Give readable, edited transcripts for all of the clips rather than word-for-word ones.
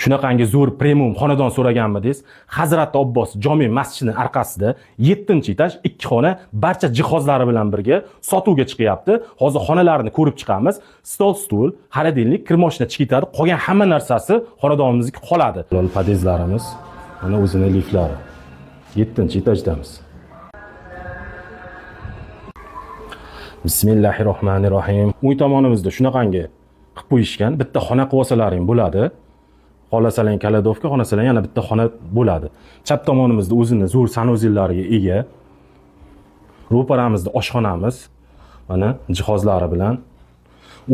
Shunaqangi zo'r premium xonadon so'raganmidingiz? Hazrat Abbos jome masjidining orqasida 7-etaj 2 xona barcha jihozlari bilan birga sotuvga chiqyapti. Hozir xonalarni ko'rib chiqamiz. Stol, stul, xolodilnik, kirmoshina chiqitadi. Qolgan hamma narsasi xonadonimizga qoladi. Podezlarimiz, mana o'zining liftlari. 7-etajdamiz. Bismillahirrohmanirrohim. Uy tomonimizda shunaqangi qilib qo'yishgan. Bitta xona qilib olsalaring bo'ladi. Xohlasalang kaladovka, xohlasalang yana bitta xona bo'ladi. Chap tomonimizda o'zining zo'r sanuzellariga ega. Ro'paramizda oshxonamiz, mana jihozlari bilan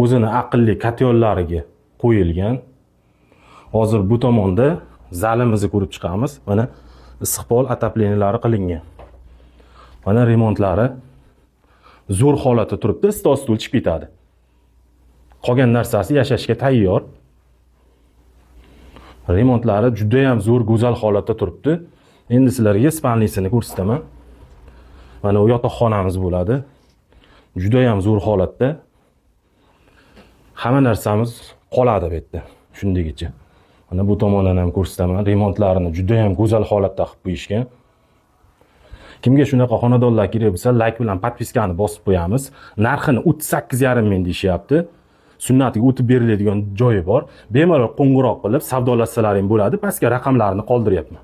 o'zining aqlli kotyollariga qo'yilgan. Hozir bu tomonda zalimizni ko'rib chiqamiz. Mana issiqpol otopleniyalari qilingan. Mana remontlari zo'r holatda turibdi, stol stul chiqib ketadi. Qolgan narsasi yashashga tayyor. Remontlari juda ham zo'r, go'zal holatda turibdi. Endi sizlarga spalnisini ko'rsataman. Mana u yotoqxonamiz bo'ladi. Juda ham zo'r holatda. Hamma narsamiz qoladi bu yerda. Shundagicha. Mana bu tomondan ham ko'rsataman. Remontlarini juda ham go'zal holatda qilib qo'yishgan. Kimga shunaqa xonadonlar kerak bo'lsa, like bilan podpiskani bosib qo'yamiz. Narxini 38,5 ming deyishyapti. Sunnatiga o'tib beriladigan joyi bor. Bemalol qo'ng'iroq qilib savdolashsalaring bo'ladi. Pastga raqamlarni qoldiryapman.